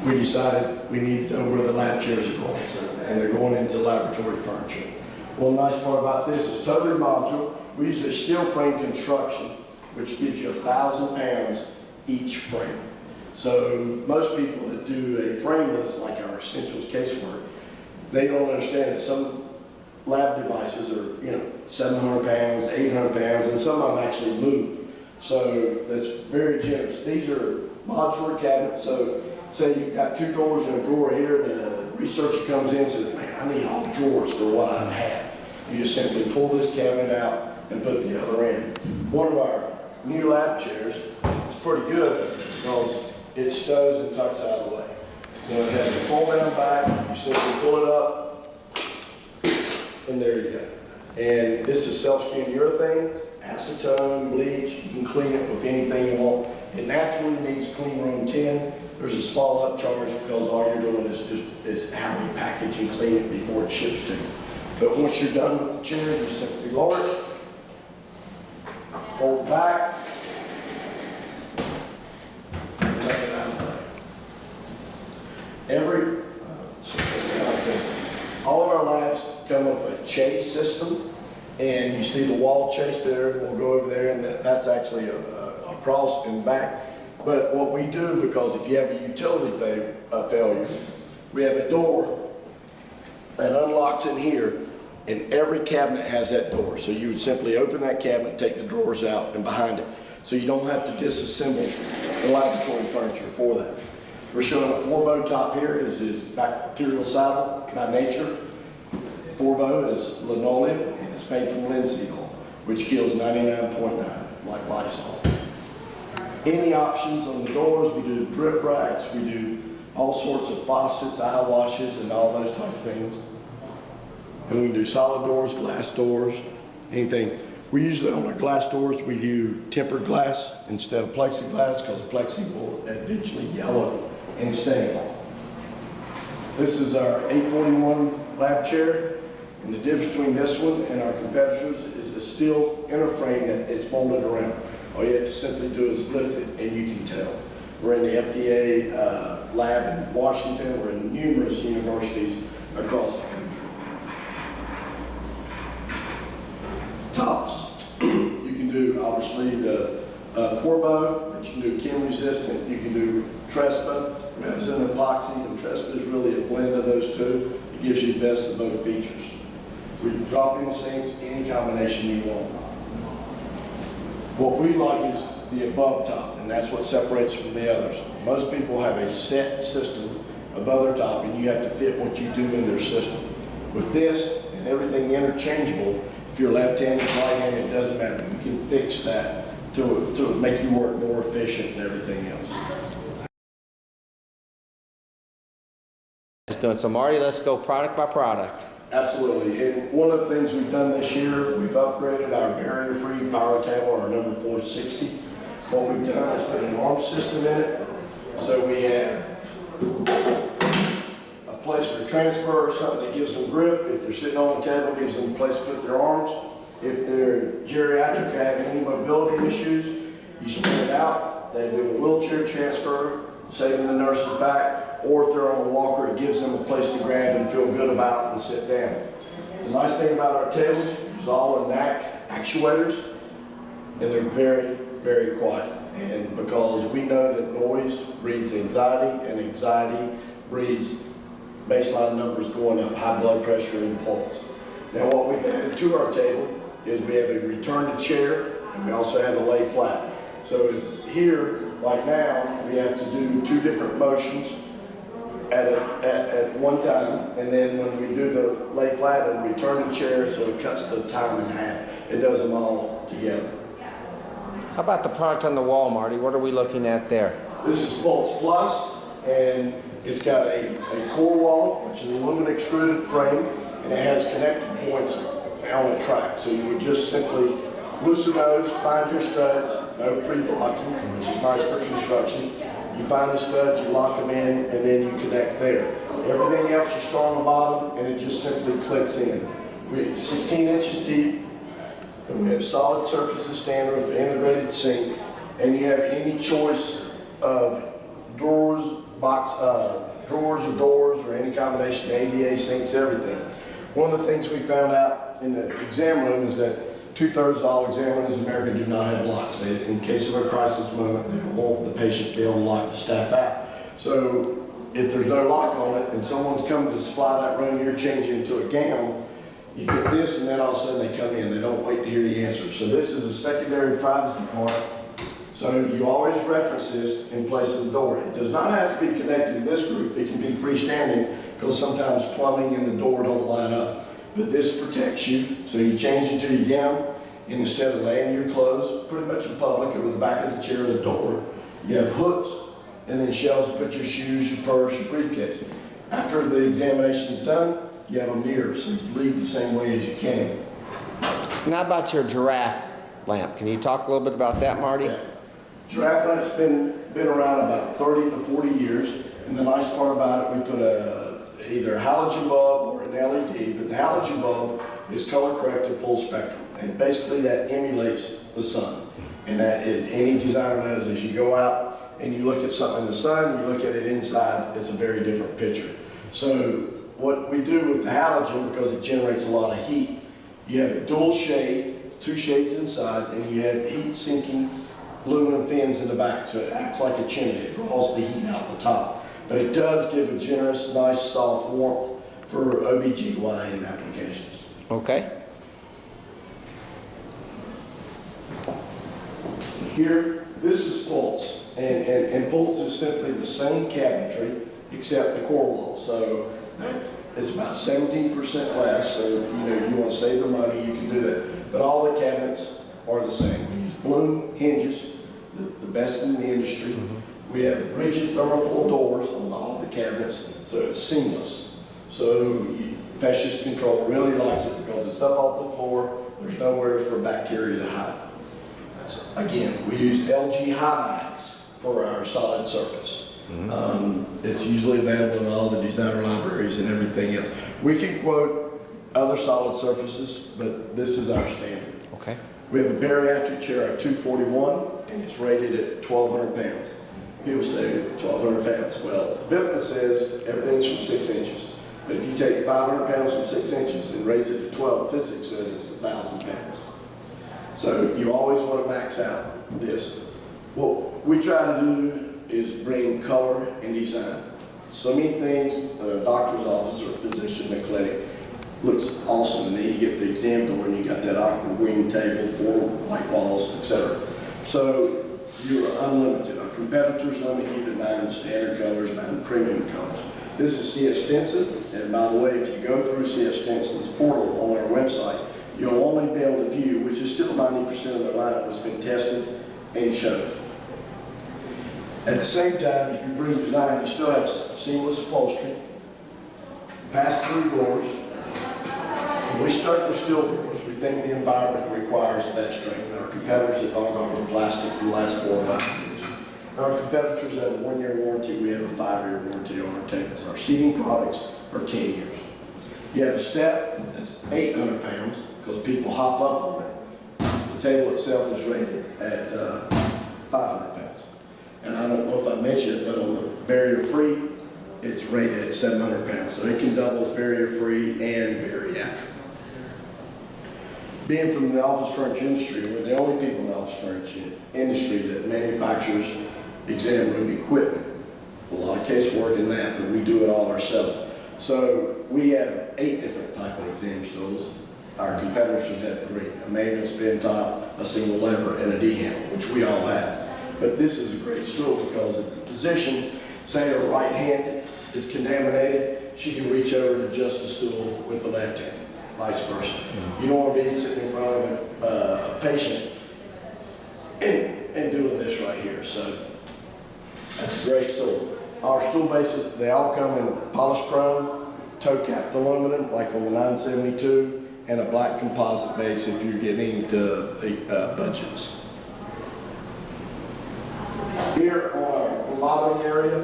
we decided we needed to know where the lab chairs are going, and they're going into laboratory furniture. One nice part about this is totally modular. We use a steel frame construction, which gives you 1,000 pounds each frame. So most people that do a frameless, like our Essentials casework, they don't understand that some lab devices are, 700 pounds, 800 pounds, and some of them actually move. So that's very generous. These are modular cabinets. So say you've got 2 doors and a drawer here, and a researcher comes in and says, man, I need all drawers for what I have. You just simply pull this cabinet out and put the other in. One of our new lab chairs is pretty good because it stows and tucks out of the way. So it has a fold down back, you simply pull it up, and there you go. And this is self-skin urethane, acetone, bleach. You can clean it with anything you want. It naturally needs clean room 10. There's a small upcharge because all you're doing is how we package and clean it before it ships to you. But once you're done with the chair, you simply lower it, fold it back, and take it out of the way. All of our labs come with a chase system, and you see the wall chase there, and we'll go over there, and that's actually a cross and back. But what we do, because if you have a utility failure, we have a door that unlocks in here, and every cabinet has that door. So you would simply open that cabinet, take the drawers out and behind it. So you don't have to disassemble the laboratory furniture for that. We're showing a 4-bow top here is bacterial saddle by nature. 4-bow is linoleum, and it's made from linseed oil, which kills 99.9, like Lysol. Any options on the doors, we do drip racks, we do all sorts of faucets, eye washes, and all those type of things. And we can do solid doors, glass doors, anything. We usually, on our glass doors, we do tempered glass instead of plexiglass because plexi will eventually yellow and stain. This is our 841 lab chair, and the difference between this one and our competitors is a steel inner frame that is molded around. All you have to simply do is lift it and you can tell. We're in the FDA lab in Washington. We're in numerous universities across the country. Tops. You can do obviously the 4-bow, but you can do chem resistant. You can do Trespa, resin epoxy, and Trespa is really a blend of those two. It gives you the best of both features. We drop in sinks, any combination you want. What we like is the above top, and that's what separates from the others. Most people have a set system above their top, and you have to fit what you do in their system. With this and everything interchangeable, if you're left-handed, right-handed, it doesn't matter. You can fix that to make you work more efficient and everything else. So Marty, let's go product by product. Absolutely, and one of the things we've done this year, we've upgraded our barrier-free power table, our number 460. What we've done is put an arm system in it, so we have a place for transfer, something that gives them grip. If they're sitting on the table, it gives them a place to put their arms. If they're geriatric, have any mobility issues, you spread it out. They do a wheelchair transfer, saving the nurse's back. Or if they're on a walker, it gives them a place to grab and feel good about and sit down. The nice thing about our tables is all NAC actuators, and they're very, very quiet. And because we know that noise breeds anxiety, and anxiety breeds baseline numbers going up, high blood pressure and pulse. Now what we've added to our table is we have a return to chair, and we also have a lay flat. So it's here, right now, we have to do 2 different motions at one time, and then when we do the lay flat and return to chair, so it cuts the time in half. It does them all together. How about the product on the wall, Marty? What are we looking at there? This is Pulse Plus, and it's got a core wall, which is an aluminum extruded frame, and it has connecting points on a track. So you would just simply loosen those, find your studs, no pre-blocking, which is nice for construction. You find the studs, you lock them in, and then you connect there. Everything else you store on the bottom, and it just simply clicks in. We're 16 inches deep, and we have solid surfaces standard with an integrated sink, and you have any choice of drawers, box, drawers or doors or any combination, ADA sinks, everything. One of the things we found out in the exam room is that 2/3 of all exam rooms in America do not have locks. In case of a crisis moment, they don't want the patient to be able to lock the staff out. So if there's no lock on it and someone's coming to supply that room, you're changing into a gown, you get this and then all of a sudden they come in, they don't wait to hear you answer. So this is a secondary privacy part. So you always reference this in place of the door. It does not have to be connected to this group. It can be freestanding because sometimes plumbing and the door don't line up. But this protects you. So you change into your gown and instead of laying your clothes pretty much in public over the back of the chair or the door, you have hooks and then shelves to put your shoes, your purse, your briefcase. After the examination is done, you have a mirror so you leave the same way as you came. Now about your giraffe lamp. Can you talk a little bit about that, Marty? Yeah. Giraffe lamp's been around about 30 to 40 years, and the nice part about it, we put either a halogen bulb or an LED, but the halogen bulb is color corrected full spectrum, and basically that emulates the sun. And that is, any designer knows, as you go out and you look at something in the sun, you look at it inside, it's a very different picture. So what we do with the halogen, because it generates a lot of heat, you have a dual shade, 2 shades inside, and you have heat sinking aluminum fins in the back, so it acts like a chimney. It draws the heat out the top. But it does give a generous, nice, soft warmth for OBGYN applications. Okay. Here, this is Pulse, and Pulse is simply the same cabinetry except the core wall. So it's about 17% less, so you want to save the money, you can do that. But all the cabinets are the same. We use Bloom hinges, the best in the industry. We have rigid thermofoil doors on all of the cabinets, so it's seamless. So Fascist Control really likes it because it's up off the floor, there's nowhere for bacteria to hide. So again, we use LG Himax for our solid surface. It's usually available in all the designer libraries and everything else. We can quote other solid surfaces, but this is our standard. Okay. We have a bariatric chair at 241, and it's rated at 1,200 pounds. People say 1,200 pounds. Well, Bipman says everything's from 6 inches. But if you take 500 pounds from 6 inches and raise it to 12, physics says it's 1,000 pounds. So you always want to max out this. What we try to do is bring color and design. So many things in a doctor's office or a physician in a clinic looks awesome, and then you get the exam door and you got that awkward wing table, 4 white walls, etc. So you're unlimited. Our competitors limit you to 9 standard colors, 9 premium colors. This is CF Stenson, and by the way, if you go through CF Stenson's portal on our website, you'll only be able to view, which is still 90% of their lineup that's been tested and shown. At the same time, if you bring design, you still have seamless upholstery, pass-through doors. When we start with steel doors, we think the environment requires that strength. Our competitors have all gone to plastic in the last 4 or 5 years. Our competitors have a 1-year warranty. We have a 5-year warranty on our tables. Our seating products are 10 years. You have a step that's 800 pounds because people hop up on it. The table itself is rated at 500 pounds. And I don't know if I mentioned it, but on the barrier-free, it's rated at 700 pounds. So it can double as barrier-free and bariatric. Being from the office furniture industry, we're the only people in the office furniture industry that manufactures exam room equipment. A lot of casework in that, but we do it all ourselves. So we have 8 different type of exam stools. Our competitors have 3, a manual spin top, a single lever, and a D-handle, which we all have. But this is a great stool because if the physician, say her right hand is contaminated, she can reach over and adjust the stool with the left hand, vice versa. You don't want to be sitting in front of a patient and doing this right here. So that's a great stool. Our stool bases, they all come in polished chrome, toe-capped aluminum, like on the 972, and a black composite base if you're getting into budgets. Here on our lobby area,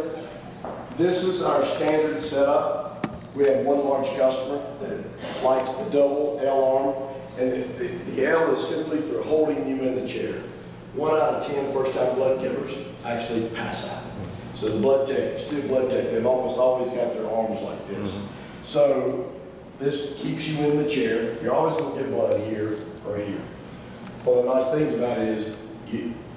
this is our standard setup. We have one large customer that likes the double L arm, and the L is simply for holding you in the chair. 1 out of 10 first-time blood givers actually pass out. So the blood tech, if you see the blood tech, they've almost always got their arms like this. So this keeps you in the chair. You're always going to get blood here or here. One of the nice things about it is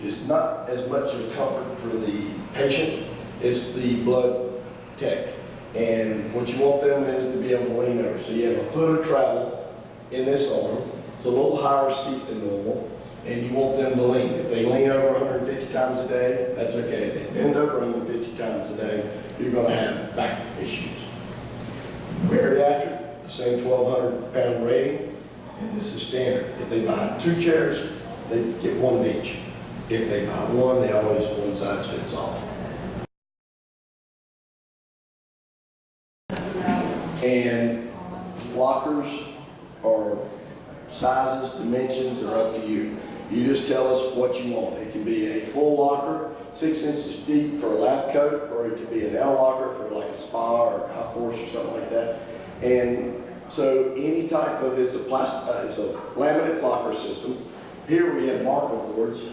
it's not as much of a comfort for the patient, it's the blood tech. And what you want them is to be able to lean over. So you have a foot of travel in this arm. It's a little higher seat than normal, and you want them to lean. If they lean over 150 times a day, that's okay. If they bend over 150 times a day, you're going to have back issues. Bariatric, the same 1,200 pound rating, and this is standard. If they buy 2 chairs, they get 1 of each. If they buy 1, they always one size fits all. And lockers are sizes, dimensions are up to you. You just tell us what you want. It can be a full locker, 6 inches deep for a lab coat, or it can be an L locker for like a spa or a golf course or something like that. And so any type of, it's a laminate locker system. Here we have marker boards.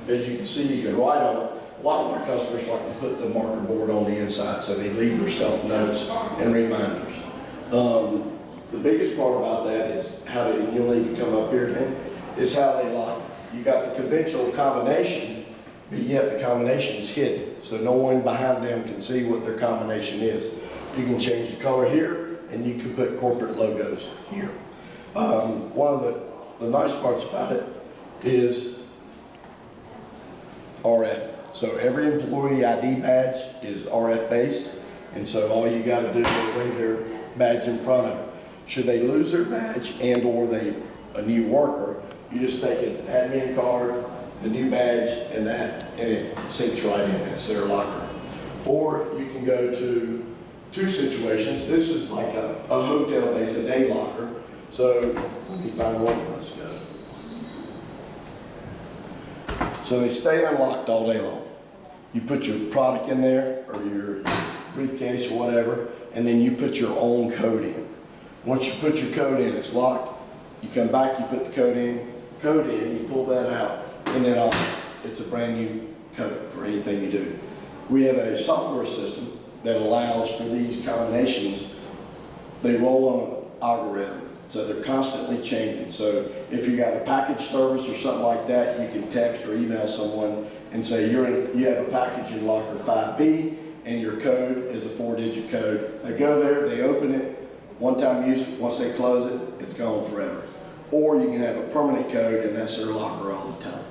As you can see, you can write on it. A lot of my customers like to put the marker board on the inside so they leave their self notes and reminders. The biggest part about that is how they, you'll need to come up here, Dan, is how they lock it. You got the conventional combination, but yet the combination is hidden. So no one behind them can see what their combination is. You can change the color here, and you can put corporate logos here. One of the nice parts about it is RF. So every employee ID badge is RF based, and so all you got to do is bring their badge in front of it. Should they lose their badge and or they a new worker, you just take an admin card, the new badge, and it sinks right in. It's their locker. Or you can go to 2 situations. This is like a hotel base, a day locker. So let me find one. Let's go. So they stay unlocked all day long. You put your product in there or your briefcase or whatever, and then you put your own code in. Once you put your code in, it's locked. You come back, you put the code in, you pull that out, and then it's a brand new code for anything you do. We have a software system that allows for these combinations. They roll on an algorithm, so they're constantly changing. So if you got a package service or something like that, you can text or email someone and say you have a package in locker 5B and your code is a 4-digit code. They go there, they open it, one-time use. Once they close it, it's gone forever. Or you can have a permanent code and that's their locker all the time.